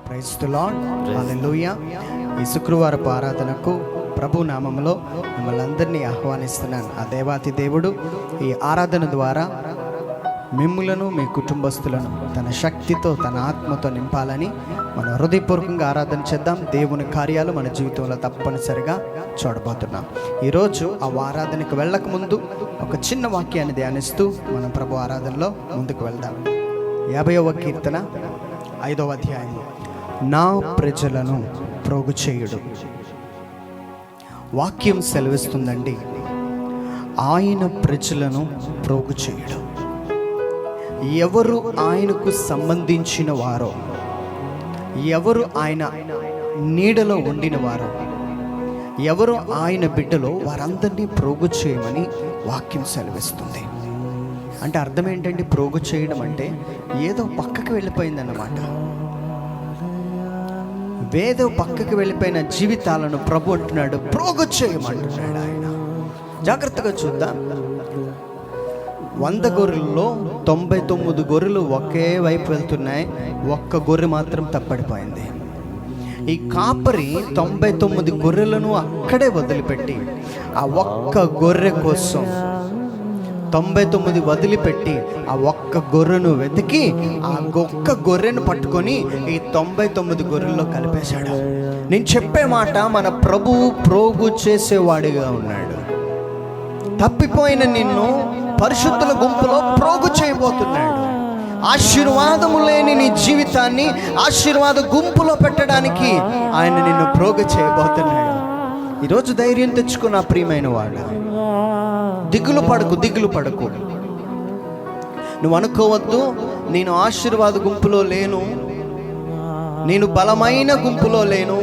Praise the lord, హల్లెలూయా. ఈ శుక్రవారపు ఆరాధనకు ప్రభు నామములో మిమ్మల్ని అందరినీ ఆహ్వానిస్తున్నాను. ఆ దేవాతి దేవుడు ఈ ఆరాధన ద్వారా మిమ్ములను మీ కుటుంబస్తులను తన శక్తితో తన ఆత్మతో నింపాలని మనం హృదయపూర్వకంగా ఆరాధన చేద్దాం. దేవుని కార్యాలు మన జీవితంలో తప్పనిసరిగా చూడబోతున్నాం. ఈరోజు ఆ ఆరాధనకు వెళ్ళక ముందు ఒక చిన్న వాక్యాన్ని ధ్యానిస్తూ మనం ప్రభు ఆరాధనలో ముందుకు వెళ్దాం. 50వ కీర్తన 5వ అధ్యాయం. నా ప్రజలను ప్రోగు చేయుడు. వాక్యం సెలవిస్తుందండి, ఆయన ప్రజలను ప్రోగు చేయుడు. ఎవరు ఆయనకు సంబంధించిన వారో, ఎవరు ఆయన నీడలో ఉండిన వారో, ఎవరు ఆయన బిడ్డలో వారందరినీ ప్రోగు చేయమని వాక్యం సెలవిస్తుంది. అంటే అర్థం ఏంటండి? ప్రోగు చేయడం అంటే ఏదో పక్కకి వెళ్ళిపోయిందన్నమాట. వేదో పక్కకి వెళ్ళిపోయిన జీవితాలను ప్రభు అంటున్నాడు, ప్రోగు చేయమంటున్నాడు ఆయన. జాగ్రత్తగా చూద్దాం. 100 గొర్రెల్లో 99 గొర్రెలు ఒకే వైపు వెళ్తున్నాయి, ఒక్క గొర్రె మాత్రం తప్పడిపోయింది. ఈ కాపరి 99 గొర్రెలను అక్కడే వదిలిపెట్టి ఆ ఒక్క గొర్రె కోసం 99 వదిలిపెట్టి ఆ ఒక్క గొర్రెను వెతికి ఆ ఒక్క గొర్రెను పట్టుకొని ఈ 99 గొర్రెల్లో కలిపేశాడు. నేను చెప్పే మాట, మన ప్రభువు ప్రోగు చేసేవాడిగా ఉన్నాడు. తప్పిపోయిన నిన్ను పరిశుద్ధుల గుంపులో ప్రోగు చేయబోతున్నాడు. ఆశీర్వాదము లేని నీ జీవితాన్ని ఆశీర్వాద గుంపులో పెట్టడానికి ఆయన నిన్ను ప్రోగు చేయబోతున్నాడు. ఈరోజు ధైర్యం తెచ్చుకున్న ప్రియమైన వాడు, దిగులు పడకు. నువ్వు అనుకోవద్దు, నేను ఆశీర్వాద గుంపులో లేను, నేను బలమైన గుంపులో లేను,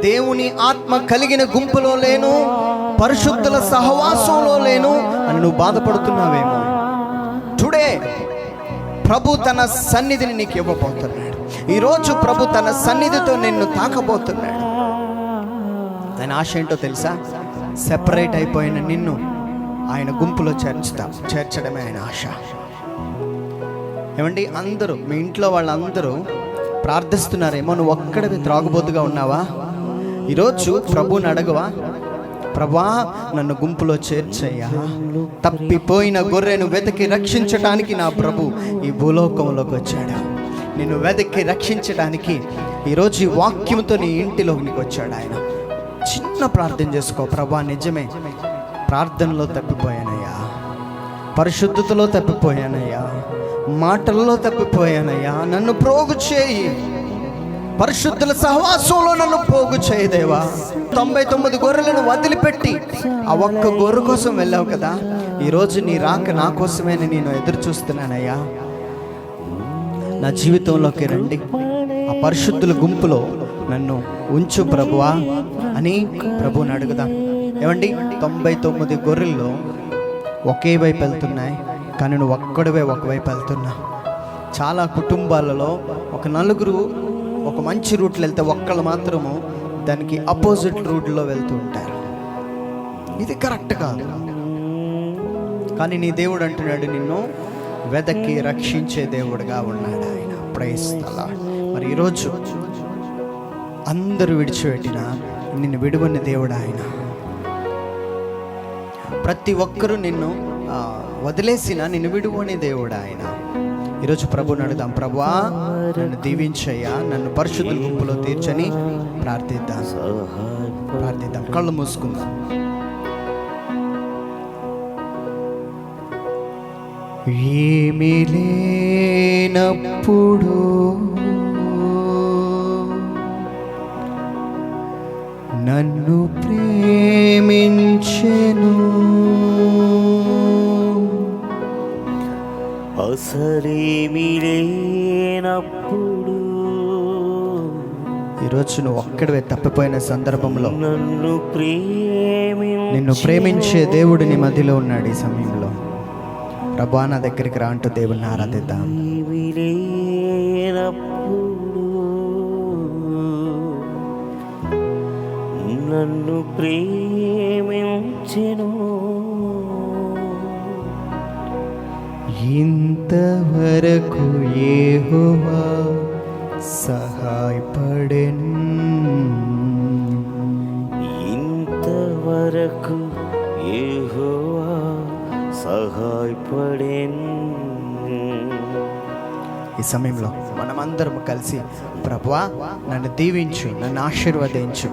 దేవుని ఆత్మ కలిగిన గుంపులో లేను, పరిశుద్ధుల సహవాసంలో లేను అని నువ్వు బాధపడుతున్నావేమో. టుడే ప్రభు తన సన్నిధిని నీకు ఇవ్వబోతున్నాడు. ఈరోజు ప్రభు తన సన్నిధితో నిన్ను తాకబోతున్నాడు. ఆయన ఆశ ఏంటో తెలుసా? సెపరేట్ అయిపోయిన నిన్ను ఆయన గుంపులో చేర్చడమే ఆయన ఆశ. ఏమండి, అందరూ మీ ఇంట్లో వాళ్ళందరూ ప్రార్థిస్తున్నారేమో, నువ్వు ఒక్కడివి త్రాగుబోతుగా ఉన్నావా? ఈరోజు ప్రభువుని అడగవా? ప్రభా, నన్ను గుంపులో చేర్చయ్యా. తప్పిపోయిన గొర్రెను వెతికి రక్షించడానికి నా ప్రభు ఈ భూలోకంలోకి వచ్చాడు. నిన్ను వెతికి రక్షించడానికి ఈరోజు ఈ వాక్యంతో నీ ఇంటిలోకి వచ్చాడు ఆయన. చిన్న ప్రార్థన చేసుకో. ప్రభా, నిజమే ప్రార్థనలో తప్పిపోయానయ్యా, పరిశుద్ధతలో తప్పిపోయానయ్యా, మాటల్లో తప్పిపోయానయ్యా, నన్ను ప్రోగు చేయి. పరిశుద్ధుల సహవాసంలో నన్ను పోగు చేయదేవా. 99 గొర్రెలను వదిలిపెట్టి ఆ ఒక్క గొర్రె కోసం వెళ్ళావు కదా. ఈరోజు నీ రాక నా కోసమే నేను ఎదురు చూస్తున్నానయ్యా. నా జీవితంలోకి రండి, ఆ పరిశుద్ధుల గుంపులో నన్ను ఉంచు ప్రభువా అని ప్రభువుని అడుగుదాం. ఏమండి, 99 గొర్రెల్లో ఒకే వైపు వెళ్తున్నాయి, కానీ నువ్వు ఒక్కడివే ఒకవైపు వెళ్తున్నా. చాలా కుటుంబాలలో ఒక నలుగురు ఒక మంచి రూట్లో వెళ్తే ఒక్కళ్ళు మాత్రము దానికి అపోజిట్ రూట్లో వెళ్తూ ఉంటారు. ఇది కరెక్ట్ కాదు. కానీ నీ దేవుడు అంటున్నాడు, నిన్ను వెదకి రక్షించే దేవుడుగా ఉన్నాడు ఆయన. Praise the Lord. మరి ఈరోజు అందరూ విడిచిపెట్టిన నిన్ను విడువని దేవుడు ఆయన. ప్రతి ఒక్కరూ నిన్ను వదిలేసిన నిన్ను విడువని దేవుడు ఆయన. ఈరోజు ప్రభుని అడుగుదాం, ప్రభువా నన్ను దీవించయ్యా, నన్ను పరిశుద్ధుల గుంపులో తీర్చని ప్రార్థిద్దాం. కళ్ళు మూసుకుందాం. ఏమీ లేనప్పుడు నన్ను ప్రేమించెను, అసలేమీ లేనప్పుడు. ఈరోజు నువ్వు ఒక్కడివే తప్పిపోయిన సందర్భంలో నిన్ను ప్రేమించే దేవుడు నీ మధ్యలో ఉన్నాడు. ఈ సమయంలో ప్రభువా నా దగ్గరికి రా అంటూ దేవుని ఆరాధిద్దాం. నన్ను ప్రేమించెను, ఇంతవరకు యెహోవా సహాయపడెన్. ఇంతవరకు యెహోవా సహాయపడెన్. ఈ సమయంలో మనమందరం కలిసి ప్రభువా నన్ను దీవించు, నన్ను ఆశీర్వదించు,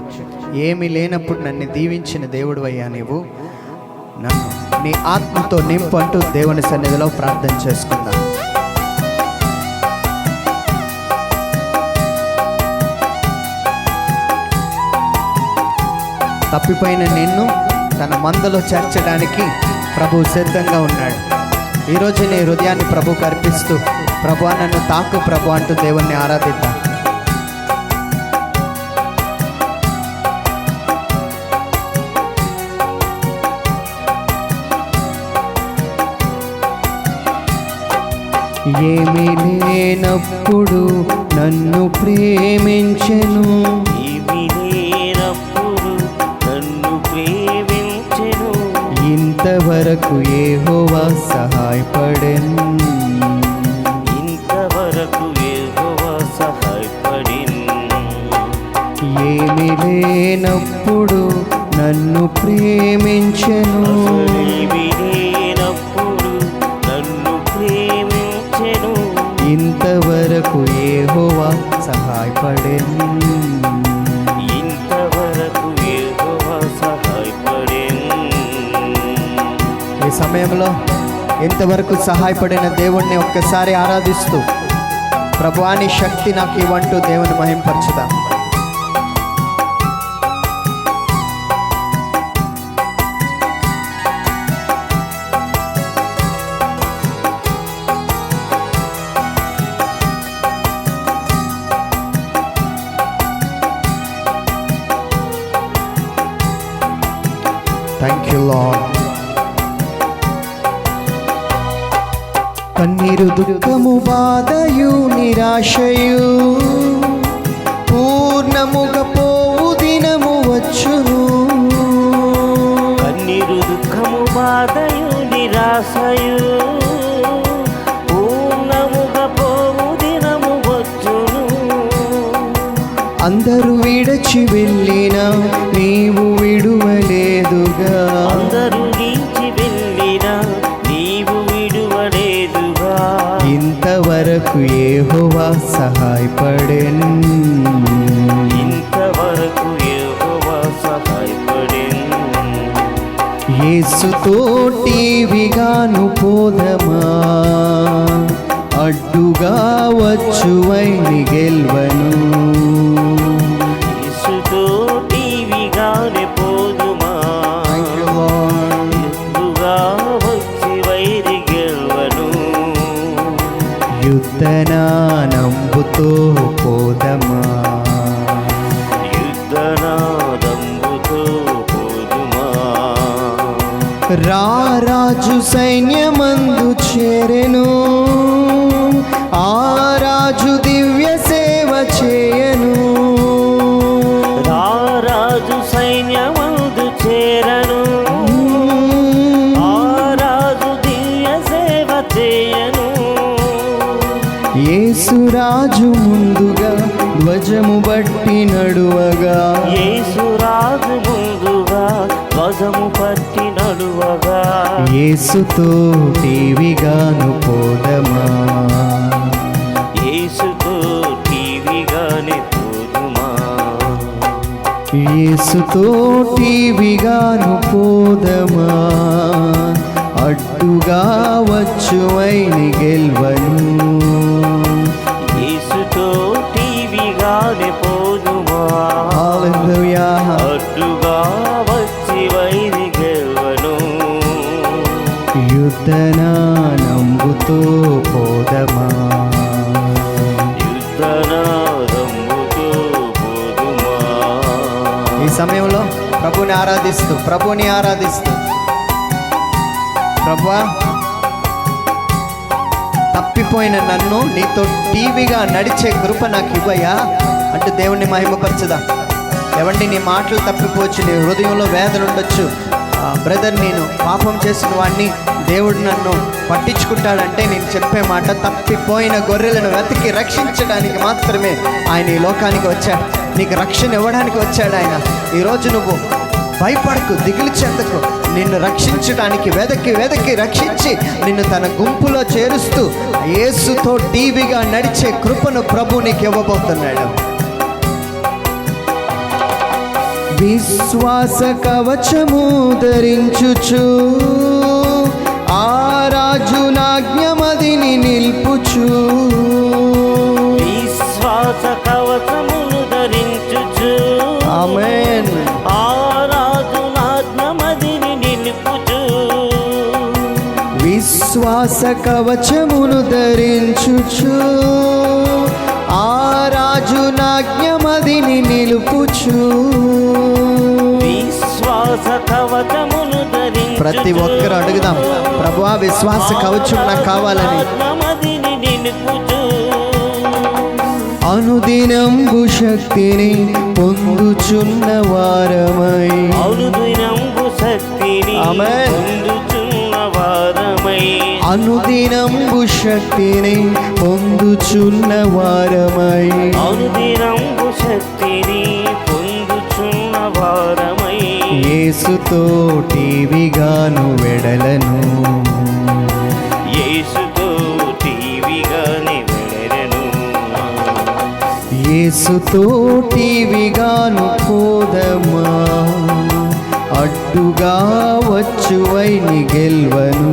ఏమీ లేనప్పుడు నన్ను దీవించిన దేవుడు అయ్యా, నీవు నన్ను నీ ఆత్మతో నింపు అంటూ దేవుని సన్నిధిలో ప్రార్థన చేసుకుందాం. తప్పిపోయిన నిన్ను తన మందలో చేర్చడానికి ప్రభు సిద్ధంగా ఉన్నాడు. ఈరోజు నీ హృదయాన్ని ప్రభువుకు అర్పిస్తూ ప్రభువా నన్ను తాకు ప్రభు అంటూ దేవుణ్ణి ఆరాధిద్దాం. ఏమీ లేనప్పుడు నన్ను ప్రేమించెను, ఏమీ లేనప్పుడు నన్ను ప్రేమించెను. ఇంతవరకు యెహోవా సహాయపడెను. ఇంతవరకు యెహోవా సహాయపడెను. ఏమీ లేనప్పుడు నన్ను ప్రేమించెను, అసలేమీ లేనప్పుడు నన్ను ప్రేమించెను. ఇంతవరకు యెహోవా సహాయపడెను. ఇంతవరకు యెహోవా సహాయపడెను. ఈ సమయంలో ఇంతవరకు సహాయపడిన దేవుణ్ణి ఒక్కసారి ఆరాధిస్తూ ప్రభువా నీ శక్తి నాకు ఇవ్వంటూ దేవుని మహింపరచుదాం. Thank you lord. కన్నీరు దుఃఖము బాధయు నిరాశయు పూర్ణముగా పోవు దినము వచ్చును. కన్నీరు దుఃఖము బాధయు నిరాశయు పూర్ణముగా పోవు దినము వచ్చును. అందరూ విడచి వెళ్ళిన నీవు విడువలేదుగా, అందరూ నీచి వెళ్ళిన నీవు విడువలేదుగా. ఇంతవరకు యెహోవా సహాయపడెను. ఇంతవరకు యెహోవా సహాయపడెను. యేసుతోటివిగాను పోదమా, అడ్డుగా వచ్చువైని గెల్వను. యేసుతోటివిగానే పోదుమా, ఎత్తుగా వచ్చి వైరి గెల్వను. యుద్ధనానంబుతో పోదమా, యుద్ధనాదంబుతో పోదుమా. రారాజు సైన్యమందు చేరెను, ఆ రాజు దివ్య సేవ చేయను. రారాజు సైన్యమందు చేరను, ఆ రాజు దివ్య సేవ చేయను. యేసురాజు ముందుగా ధ్వజము బట్టి నడువగా, యేసురాజు ముందుగా ధ్వజము పట్టి నడువగా. యేసుతోటివిగాను పోదమా, యేసుతోటివిగానే పోదుమా. యేసుతోటివిగాను పోదమా, అడ్డుగా వచ్చువైని గెల్వను. యేసుతోటివిగానే పోదుమా, హల్లెలూయా. అడ్డుగా వచ్చి వైరి గెల్వను. యుద్ధనానంబుతో పోదమా, యుద్ధనాదంబుతో పోదుమా. ఈ సమయంలో ప్రభుని ఆరాధిస్తూ ప్రభువా తప్పిపోయిన నన్ను నీతో టీవీగా నడిచే కృప నాకు ఇవ్వయా అంటూ దేవుణ్ణి మహిమపరచుదా. ఎవండి నీ మాటలు తప్పిపోవచ్చు, నీ హృదయంలో వేదన ఉండొచ్చు, బ్రదర్, నేను పాపం చేసిన వాడిని, దేవుడు నన్ను పట్టించుకుంటాడంటే నేను చెప్పే మాట, తప్పిపోయిన గొర్రెలను వెతికి రక్షించడానికి మాత్రమే ఆయన ఈ లోకానికి వచ్చాడు. నీకు రక్షణ ఇవ్వడానికి వచ్చాడు ఆయన. ఈరోజు నువ్వు భయపడకు, దిగులు చెందకు. నిన్ను రక్షించడానికి వెదకి రక్షించి నిన్ను తన గుంపులో చేరుస్తూ యేసుతో టీవీగా నడిచే కృపను ప్రభు నీకు ఇవ్వబోతున్నాడు. విశ్వాస కవచము ధరించుచు ఆ రాజునాజ్ఞమదిని నిల్పుచు. విశ్వాస కవచమును ధరించుచు ఆమేన్. ఆ రాజునాజ్ఞమదిని నిలుపుచు. విశ్వాస కవచమును ధరించుచు ఆ రాజునాజ్ఞమదిని నిలుపుచు. విశ్వాస కవచమును ధరించుచు. ప్రతి ఒక్కరు అడుగుదాం, ప్రభువా విశ్వాస కవచం నాకు కావాలని. ఆజ్ఞమదిని నిలుపుచు. అనుదినంబు శక్తిని పొందుచున్న వారమై. అనుదినంబు శక్తిని ఆమేన్. పొందుచున్న వారమై. అనుదినంబు శక్తిని పొందుచున్న వారమై. అనుదినంబు శక్తిని పొందుచున్న వారమై. యేసుతో టీవీగాను వెడలను. యేసుతో టీవీగానే వెడలను. యేసుతో టీవీగాను పోదమా, అడ్డుగా వచ్చువైని గెల్వను.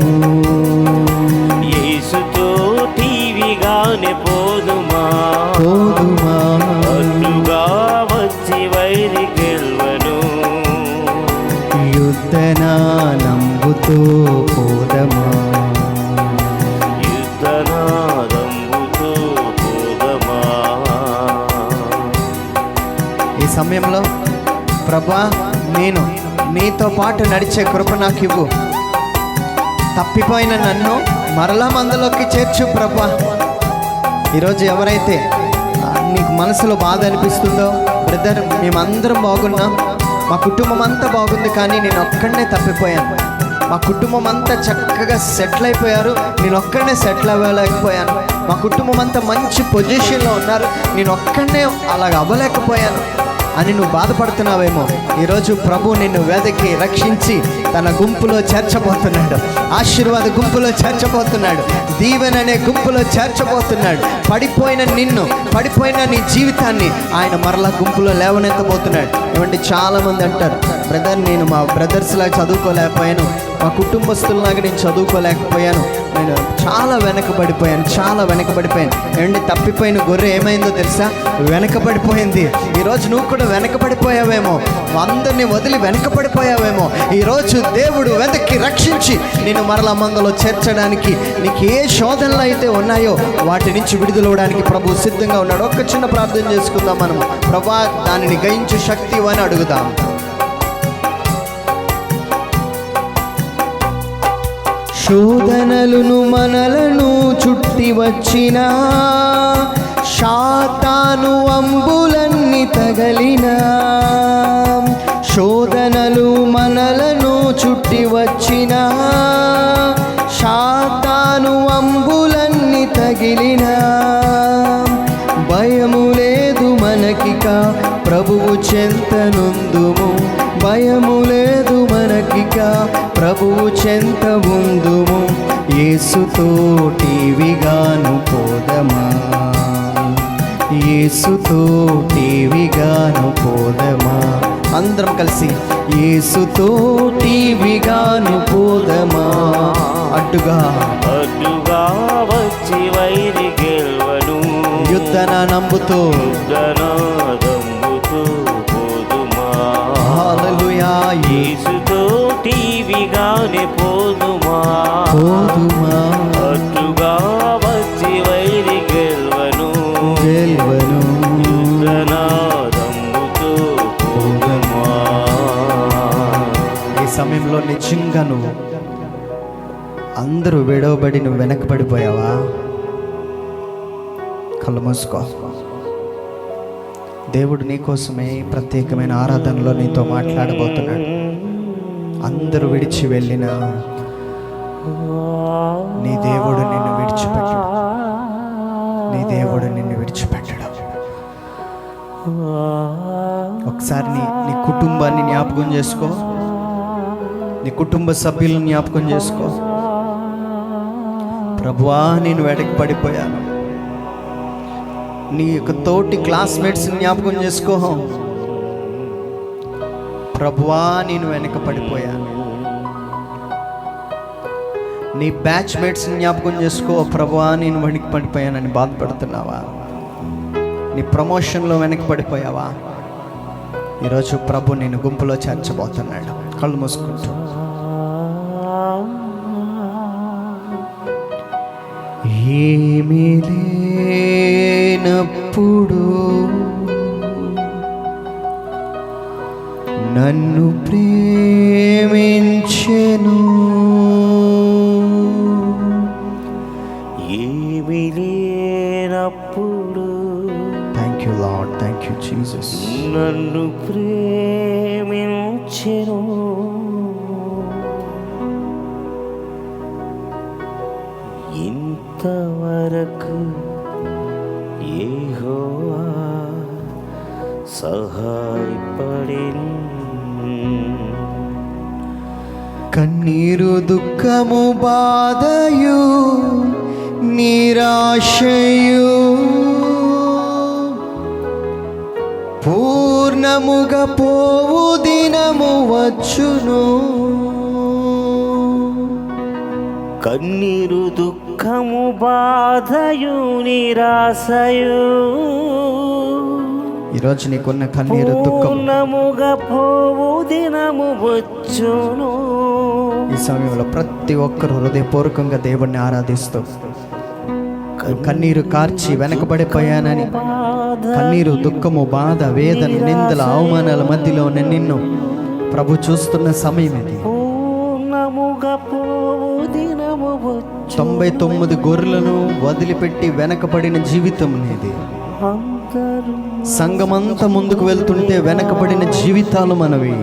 యేసుతో టీవీగానే పోదుమా, అడ్డుగా వచ్చి వైరి గెల్వను. యుద్ధనా నంబుతో పోదమా, యుద్ధనాదంబుతో పోదమా. ఈ సమయంలో ప్రభా నేను నీతో పాటు నడిచే కృప నాకు ఇవ్వు. తప్పిపోయిన నన్ను మరలా మందలోకి చేర్చు ప్రభా. ఈరోజు ఎవరైతే నీకు మనసులో బాధ అనిపిస్తుందో, బ్రదర్ మేమందరం బాగున్నాం, మా కుటుంబం అంతా బాగుంది, కానీ నేను ఒక్కడనే తప్పిపోయాను. మా కుటుంబం అంతా చక్కగా సెటిల్ అయిపోయారు, నేను ఒక్కడనే సెటిల్ అవ్వలేకపోయాను. మా కుటుంబం అంతా మంచి పొజిషన్లో ఉన్నారు, నేను ఒక్కడనే అలాగ అవ్వలేకపోయాను అని నువ్వు బాధపడుతున్నావేమో. ఈరోజు ప్రభు నిన్ను వెదకి రక్షించి తన గుంపులో చేర్చబోతున్నాడు. ఆశీర్వాద గుంపులో చేర్చబోతున్నాడు. దీవెన అనే గుంపులో చేర్చబోతున్నాడు. పడిపోయిన నిన్ను, పడిపోయిన నీ జీవితాన్ని ఆయన మరలా గుంపులో లేవనెత్తబోతున్నాడు. ఏమంటే చాలామంది అంటారు, బ్రదర్ నేను మా బ్రదర్స్ లాగా చదువుకోలేకపోయాను, మా కుటుంబస్తుల్లాగా నేను చదువుకోలేకపోయాను, నేను చాలా వెనకబడిపోయాను. ఏమంటే తప్పిపోయిన గొర్రె ఏమైందో తెలుసా? వెనకబడిపోయింది. ఈరోజు నువ్వు కూడా వెనకబడిపోయావేమో, అందరినీ వదిలి వెనకబడిపోయావేమో. ఈరోజు దేవుడు వెదకి రక్షించి నిన్ను మరలా మందలో చేర్చడానికి, నీకు ఏ శోధనలు అయితే ఉన్నాయో వాటి నుంచి విడుదలవడానికి ప్రభు సిద్ధంగా ఉన్నాడు. ఒక్క చిన్న ప్రార్థన చేసుకుందాం మనం. ప్రభా దానిని గ్రహించు శక్తి అని అడుగుదాం. శోధనలను మనలను చుట్టి వచ్చిన, శాతాను అంబులన్నీ తగలిన. శోధనలు మనలను చుట్టి వచ్చిన, శాతాను అంబులన్నీ తగిలిన. భయము లేదు మనకిక ప్రభువు చెంతనుందుము. భయము లేదు మనకిక ప్రభువు చెంత ఉందుము. యేసుతో టీవీగాను పోదమా, యేసుతో టీవీగాను పోదమా. అందరం కలిసి యేసుతో టీవీగాను పోదమా, అడ్డుగా వచ్చి వైరి గెల్వను. యుద్ధన నంబుతో యుద్ధనాదంబుతో పోదుమా. హల్లెలూయా. యేసుతో టీవీగానే పోదుమా, అడ్డుగా వచ్చి వైరి గెల్వను. యుద్ధనాదంబుతో పోదుమా. ఈ సమయంలో నిజంగా నువ్వు అందరూ విడవబడి నువ్వు వెనకబడిపోయావా? కళ్ళు మూసుకో. దేవుడు నీకోసమే ప్రత్యేకమైన ఆరాధనలో నీతో మాట్లాడబోతున్నాడు. అందరూ విడిచి వెళ్ళిన నీ దేవుడు నిన్ను విడిచిపెట్టడు. నీ దేవుడు నిన్ను విడిచిపెట్టడు. ఒకసారి నీ కుటుంబాన్ని జ్ఞాపకం చేసుకో. నీ కుటుంబ సభ్యులను జ్ఞాపకం చేసుకో. ప్రభువా, నేను వెనక్కి పడిపోయాను. నీ యొక్క తోటి క్లాస్మేట్స్ని జ్ఞాపకం చేసుకో. ప్రభువా, నేను వెనక పడిపోయాను. నీ బ్యాచ్మేట్స్ని జ్ఞాపకం చేసుకో. ప్రభువా, నేను వెనక్కి పడిపోయానని బాధపడుతున్నావా? నీ ప్రమోషన్లో వెనక్కి పడిపోయావా? ఈరోజు ప్రభు నేను గుంపులో చేర్చబోతున్నాడు. కళ్ళు మూసుకుంటూ ఏమీ లేనప్పుడు నన్ను ప్రేమించెను. ఏమీ లేనప్పుడు thank you Lord, thank you Jesus. నన్ను ప్రేమించెను. ఇంతవరకు యెహోవా సహాయపడెను. కన్నీరు, దుఃఖము, బాధయు, నిరాశయు పూర్ణముగా పోవు దినము వచ్చును. కన్నీరు, దుఃఖము, బాధయు, నిరాశయు ఈరోజు నీకున్న కన్నీరు, దుఃఖం పూర్ణముగా పోవు దినము వచ్చును. ఈ సమయంలో ప్రతి ఒక్కరు హృదయపూర్వకంగా దేవుణ్ణి ఆరాధిస్తూ కన్నీరు కార్చి వెనకబడిపోయానని, కన్నీరు, దుఃఖము, బాధ, వేదన, నిందల, అవమానాల మధ్యలో నిన్ను ప్రభు చూస్తున్న సమయం ఇది. 99 గొర్రెలను వదిలిపెట్టి వెనకబడిన జీవితం ఇది. సంఘమంతా ముందుకు వెళ్తుంటే వెనకబడిన జీవితాలు మనవి.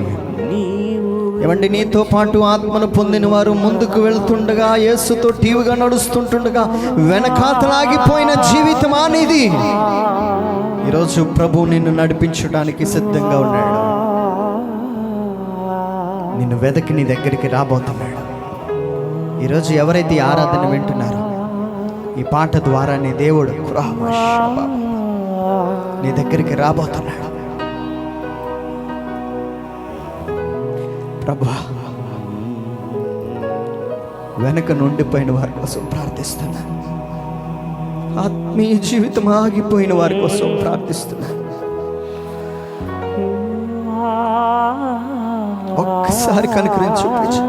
ఏమండి, నీతో పాటు ఆత్మను పొందిన వారు ముందుకు వెళ్తుండగా, యేసుతో టీవీగా నడుస్తుంటుండగా వెనకాతలాగిపోయిన జీవితం అనేది. ఈరోజు ప్రభు నిన్ను నడిపించడానికి సిద్ధంగా ఉన్నాడు. నిన్ను వెదకి నీ దగ్గరికి రాబోతున్నాడు. ఈరోజు ఎవరైతే ఈ ఆరాధన వింటున్నారో, ఈ పాట ద్వారా నీ దేవుడు నీ దగ్గరికి రాబోతున్నాడు. ప్రభువా, వెనక నుండిపోయిన వారి కోసం ప్రార్థిస్తున్నాను. ఆత్మీయ జీవితం ఆగిపోయిన వారి కోసం ప్రార్థిస్తున్నాను. ఒక్కసారి కనుకరించి చూపించు.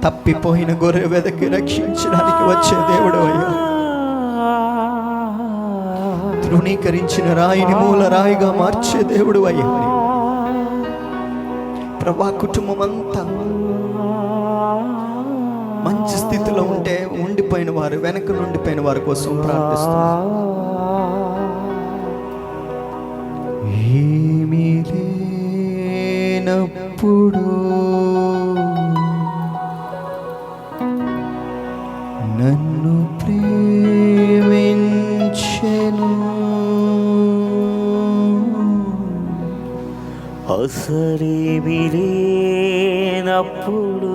తప్పిపోయిన గొర్రె వెదకి రక్షించడానికి వచ్చే దేవుడు అయ్యా. తృణీకరించిన రాయిని మూల రాయిగా మార్చే దేవుడు అయ్యా. ప్రభా, కుటుంబం అంతా మంచి స్థితిలో ఉంటే ఉండిపోయిన వారు, వెనక నుండిపోయిన వారి కోసం ప్రార్థిస్తున్నారు. ఏమీ లేనప్పుడు నన్ను ప్రేమించెను. అసలేమీ లేనప్పుడు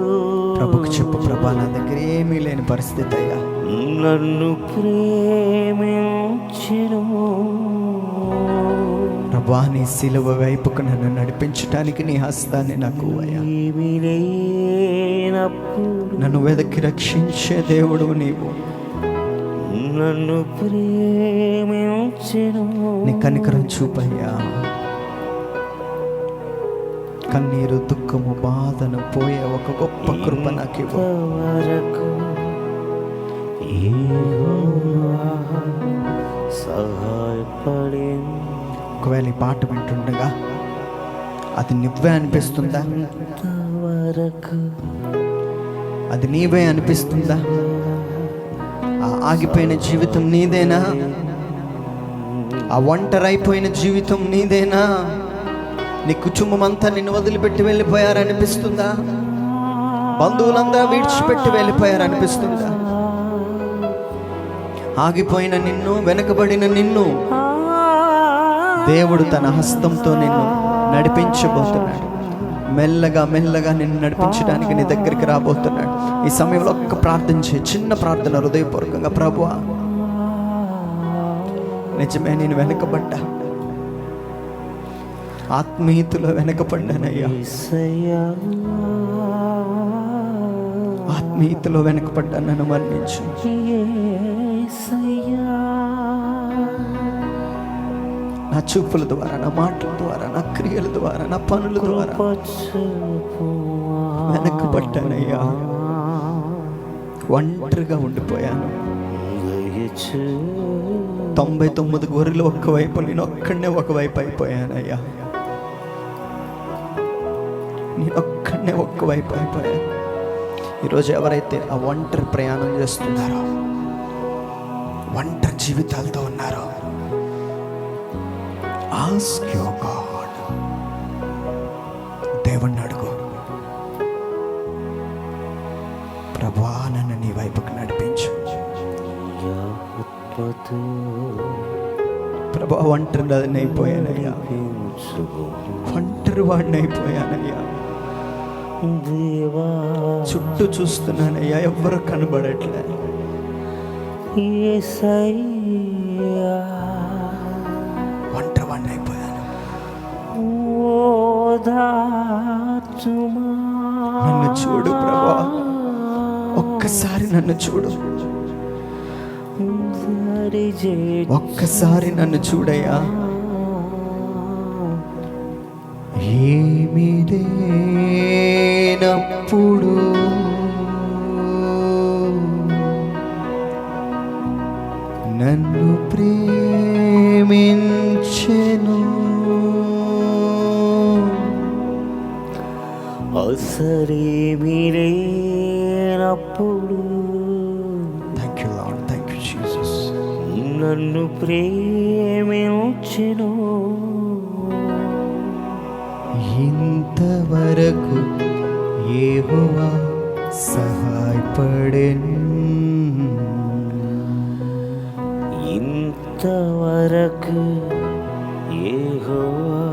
ప్రభుకి చెప్పు, ప్రభా, నా దగ్గర ఏమీ లేని పరిస్థితి అయ్యా. నన్ను ప్రేమించెను. ప్రభా, నీ సిలువ వైపుకు నన్ను నడిపించడానికి నీ హస్తాన్ని నాకు అయ్యా. ఏమీ లేనప్పుడు నన్ను వెదకి రక్షించే దేవుడు నీవు. నన్ను ప్రేమించెను. నీ కనికరం చూపయ్యా. కన్నీరు, దుఃఖము, బాధను పోయే ఒక గొప్ప కృప నాకు ఇవ్వు. వరకు యెహోవా సహాయపడెను. ఒకవేళ ఈ పాట వింటుండగా అది నువ్వే అనిపిస్తుందా? వరకు అది నీవే అనిపిస్తుందా? ఆ ఆగిపోయిన జీవితం నీదేనా? ఆ ఒంటరైపోయిన జీవితం నీదేనా? నీ కుటుంబం అంతా నిన్ను వదిలిపెట్టి వెళ్ళిపోయారనిపిస్తుందా? బంధువులందరూ విడిచిపెట్టి వెళ్ళిపోయారనిపిస్తుందా? ఆగిపోయిన నిన్ను, వెనకబడిన నిన్ను దేవుడు తన హస్తంతో నిన్ను నడిపించబోతున్నాడు. మెల్లగా మెల్లగా నిన్ను నడిపించడానికి నీ దగ్గరికి రాబోతున్నాడు. ఈ సమయంలో ఒక్క ప్రార్థన చేయి, చిన్న ప్రార్థన, హృదయపూర్వకంగా. ప్రభువా, నిజమే నేను వెనకబడ్డా, ఆత్మీయతలో వెనకపడ్డానయ్యా, ఆత్మీయతలో వెనకపడ్డా, నన్ను మన్నించు. నా చూపుల ద్వారా, నా మాటల ద్వారా, నా క్రియల ద్వారా, నా పనుల ద్వారా వెనకబడ్డానయ్యా. ఒంటరిగా ఉండిపోయాను. 99 గొర్రెలు ఒక్కవైపు, నేను ఒక్కడనే ఒకవైపు అయిపోయానయ్యా. నేను ఒక్కడనే ఒక్కవైపు అయిపోయాను. ఈరోజు ఎవరైతే ఆ ఒంటరి ప్రయాణం చేస్తున్నారో, ఒంటరి జీవితాలతో ఉన్నారో, ఆస్క్ యువర్ గాడ్, దేవుణ్ణి అడుగు, ప్రభువా నన్ను నీ వైపుకు నడిపించు. ప్రభువా, ఒంటరి అయిపోయానయ్యా, ఒంటరి వాడిని అయిపోయానయ్యా. చుట్టూ చూస్తున్నానయ్యా, ఎవ్వరు కనబడట్లే. ఒంటరి వాడిని అయిపోయాను. నన్ను చూడు ప్రభువా, ఒక్కసారి నన్ను చూడు, ఒక్కసారి నన్ను చూడయ్యా. ఏమీ లేనప్పుడు నన్ను ప్రేమించెను, అవసరమేమీ లేనప్పుడు నన్ను ప్రేమించెను. ఇంతవరకు యెహోవా సహాయపడెను, ఇంతవరకు యెహోవా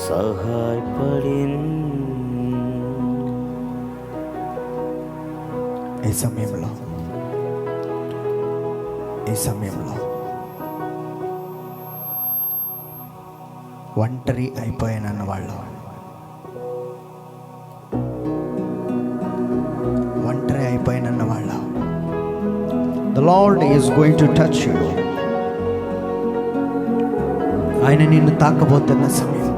సహాయపడెను. ఈ సమయంలో ఒంటరి అయిపోయానన్న వాళ్ళు, ఒంటరి అయిపోయానన్న వాళ్ళు, the Lord is going to touch you. ఆయన నిన్ను తాకబోతున్న సమయం,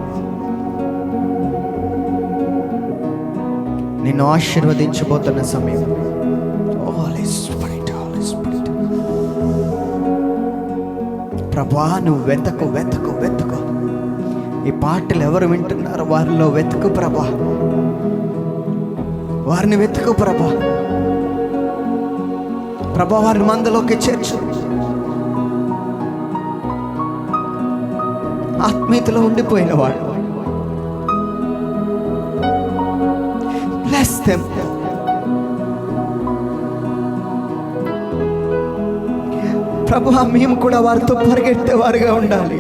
నిన్ను ఆశీర్వదించబోతున్న సమయం. ప్రభా, నువ్వు వెతకు వెతకు వెతకు. ఈ పాటలు ఎవరు వింటున్నారో వారిలో వెతుకు ప్రభా, వారిని వెతుకు ప్రభా. ప్రభా, వారిని మందలోకి చేర్చు. ఆత్మీయతలో ఉండిపోయిన వాళ్ళు, bless them. ప్రభువా, మేము కూడా వారితో పరిగెత్తేవారుగా ఉండాలి.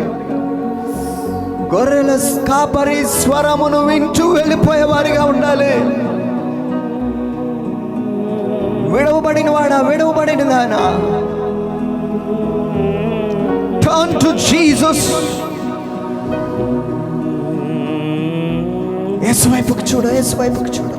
గొర్రెల కాపరి స్వరమును వింటూ వెళ్ళిపోయేవారుగా ఉండాలి. విడవబడిన వాడా, విడవబడిన దానా, టర్న్ టు జీసస్. యేసు వైపుకు చూడు, యేసు వైపుకు చూడు.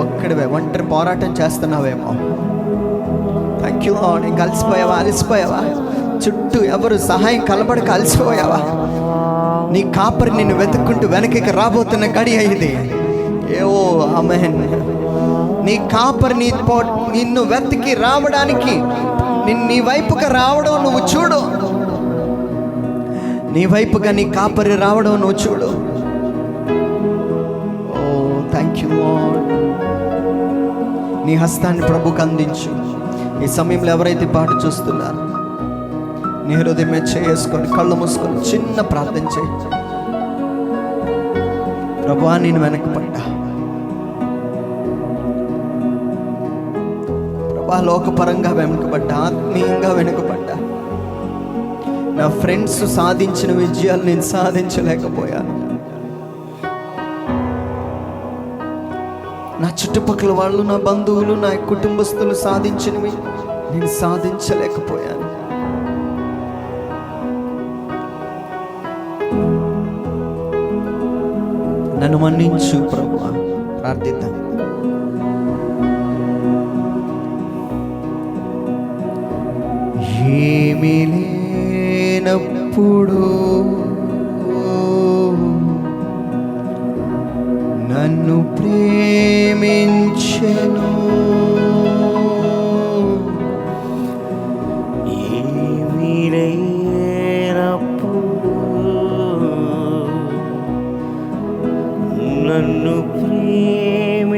ఒక్కడివే ఒంటరి పోరాటం చేస్తున్నావేమో. Thank you lord. ఇంకా అలసిపోయావా? చుట్టూ ఎవరు సహాయం కలబడక అలసిపోయావా? నీ కాపరి నిన్ను వెతుక్కుంటూ వెనక్కి రాబోతున్న గడి అయింది. ఏవో ఆమేన్. నీ కాపరి నిన్ను వెతికి రావడానికి, నీ వైపుగా రావడం నువ్వు చూడు. నీ వైపుగా నీ కాపరి రావడం నువ్వు చూడు. ఓ థ్యాంక్ యూ లార్డ్. నీ హస్తాన్ని ప్రభుకు అందించు. ఈ సమయంలో ఎవరైతే పాట చూస్తున్నారో నీ హృదయం చేసుకొని కళ్ళు మూసుకొని చిన్న ప్రార్థన చేయి. ప్రభువా, నేను వెనకపడ్డా ప్రభా, లోకపరంగా వెనుకబడ్డా, ఆత్మీయంగా వెనుకబడ్డా. నా ఫ్రెండ్స్ సాధించిన విజయాలు నేను సాధించలేకపోయాను. నా చుట్టుపక్కల వాళ్ళు, నా బంధువులు, నా కుటుంబస్తులు సాధించినవి నేను సాధించలేకపోయాను. నన్ను మన్నించు ప్రభువా. ప్రార్థిద్దాం. ఏమీ లేనప్పుడు నన్ను ప్రేమించెను, ఏమీ లేనప్పుడు నన్ను ప్రేమించెను,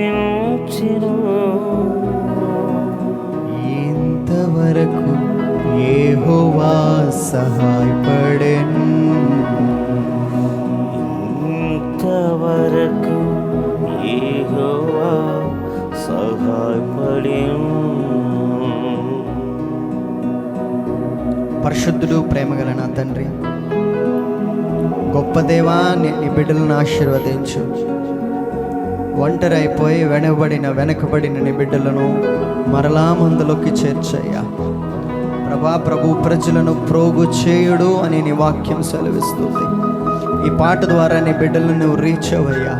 ఇంతవరకు యెహోవా సహాయపడెను, ఇంతవరకు యెహోవా సహాయపడెను. పరిశుద్ధుడు, ప్రేమగల నా తండ్రి, గొప్ప దేవా, నీ బిడ్డలను ఆశీర్వదించు. ఒంటరి అయిపోయి వెనకబడిన నీ బిడ్డలను మరలా మందులోకి చేర్చయ్యా ప్రభా. ప్రభు ప్రజలను ప్రోగు చేయుడు అని నీ వాక్యం సెలవిస్తుంది. ఈ పాట ద్వారా నీ బిడ్డలను నువ్వు రీచ్ అవ్వయ్యా.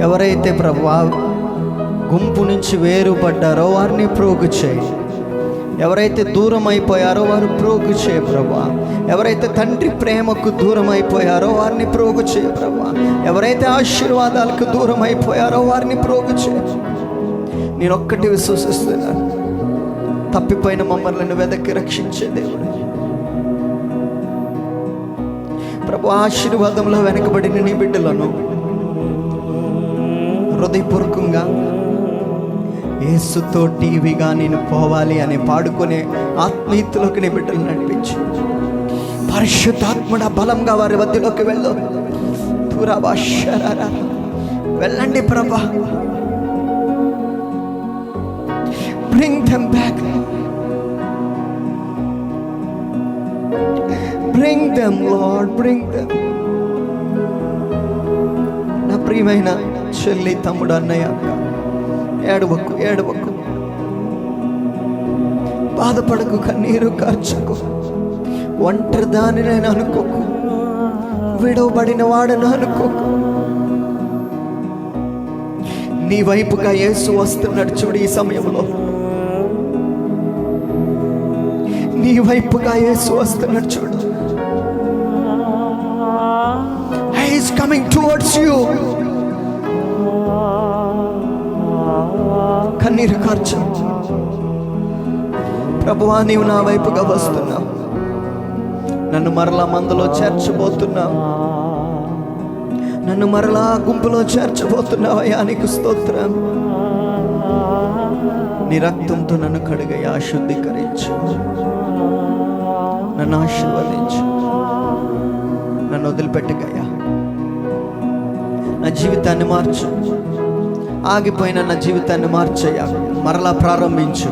ఎవరైతే ప్రభా గుంపు నుంచి వేరుపడ్డారో వారిని ప్రోగు చేయి. ఎవరైతే దూరం అయిపోయారో వారు ప్రోగు చేయ ప్రభా. ఎవరైతే తండ్రి ప్రేమకు దూరం అయిపోయారో వారిని ప్రోగు చేయ ప్రభా. ఎవరైతే ఆశీర్వాదాలకు దూరం అయిపోయారో వారిని ప్రోగు చేయ. నేను ఒక్కటి విశ్వసిస్తున్నాను, తప్పిపోయిన మమ్మల్ని వెదకి రక్షించే దేవుడు ప్రభు. ఆశీర్వాదంలో వెనకబడిన నీ బిడ్డలను హృదయపూర్వకంగా యేసుతో టీవీగా నేను పోవాలి అని పాడుకునే ఆత్మీయతలోకి నీ బిడ్డలు నడిపించి, పరిశుద్ధాత్మడ బలంగా వారి మధ్యలోకి వెళ్ళు. తురాబాషరారా వెళ్ళండి ప్రభా. Bring them back, bring them lord, bring them. నా ప్రియమైన చెల్లి, తమ్ముడు, అన్నయ్య, అక్క, ఏడవకు, బాధపడకు, కన్నీరు కార్చకు, ఒంటరి దాని నేను అనుకోకు, విడవబడిన వాడను అనుకోకు. నీ వైపుగా యేసు వస్తున్నాడు చూడు. ఈ సమయంలో నీ వైపుగా యేసు వస్తున్నాడు చూడు. He is coming towards you. కన్నీరు కార్చు. ప్రభువా, నీవు నా వైపుగా వస్తున్నావు, నన్ను మరలా మందులో చేర్చబోతున్నావు, నన్ను మరలా గుంపులో చేర్చబోతున్నావు. అయ్యా నీకు స్తోత్రం. నీ రక్తంతో నన్ను కడుగయ్యా, శుద్ధీకరించు, నన్ను ఆశీర్వదించు, నన్ను వదిలిపెట్టగయ్యా. నా జీవితాన్ని మార్చు, ఆగిపోయిన నా జీవితాన్ని మార్చయ్యా, మరలా ప్రారంభించు.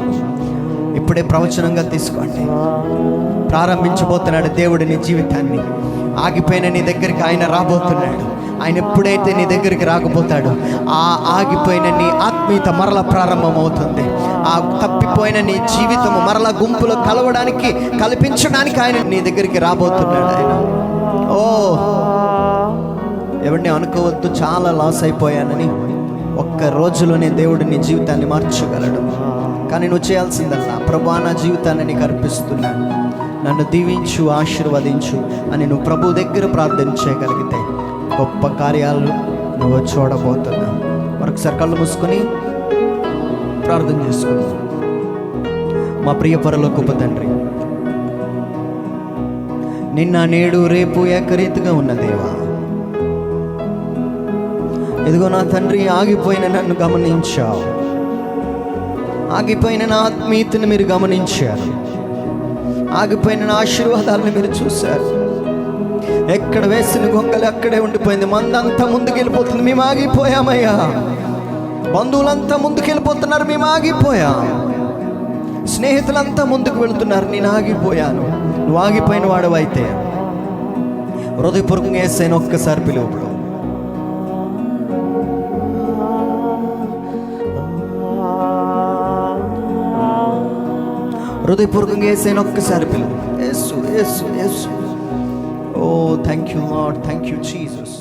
ఇప్పుడే ప్రవచనంగా తీసుకోండి. ప్రారంభించబోతున్నాడు దేవుడు నీ జీవితాన్ని. ఆగిపోయిన నీ దగ్గరికి ఆయన రాబోతున్నాడు. ఆయన ఎప్పుడైతే నీ దగ్గరికి రాకపోతాడో ఆ ఆగిపోయిన నీ ఆత్మీయత మరలా ప్రారంభమవుతుంది. ఆ తప్పిపోయిన నీ జీవితము మరలా గుంపులో కల్పించడానికి ఆయన నీ దగ్గరికి రాబోతున్నాడు. ఆయన ఓ ఎవరిని అనుకోవద్దు చాలా లాస్ అయిపోయానని. ఒక్క రోజులోనే దేవుడు నీ జీవితాన్ని మార్చగలడు. కానీ నువ్వు చేయాల్సిందల్లా, ప్రభువా నా జీవితాన్ని నీకు అర్పిస్తున్నాను, నన్ను దీవించు, ఆశీర్వదించు అని నువ్వు ప్రభు దగ్గర ప్రార్థన చేయగలిగితే గొప్ప కార్యాలు నువ్వు చూడబోతున్నావు. మరొకసారి కళ్ళు మూసుకొని ప్రార్థన చేసుకుందాం. మా ప్రియ పరలోకపు తండ్రి, నిన్న నేడు రేపు ఏకరీతిగా ఉన్న దేవా, ఇదిగో నా తండ్రి, ఆగిపోయిన నన్ను గమనించావు. ఆగిపోయిన నా ఆత్మీయతను మీరు గమనించారు. ఆగిపోయిన నా ఆశీర్వాదాలను మీరు చూశారు. ఎక్కడ వేసిన గొంగలు అక్కడే ఉండిపోయింది. మందంతా ముందుకెళ్ళిపోతుంది, మేము ఆగిపోయామయ్యా. బంధువులంతా ముందుకెళ్ళిపోతున్నారు, మేము ఆగిపోయాం. స్నేహితులంతా ముందుకు వెళుతున్నారు, నేను ఆగిపోయాను. నువ్వు ఆగిపోయిన వాడవైతే హృదయపూర్వకంగా యేసయ్యను ఒక్కసారి పిలువు. హృదయపూర్వకంగా యేసయ్యను ఒక్కసారి పిలువు. Yesu Yesu Yesu. Oh thank you Lord, thank you Jesus.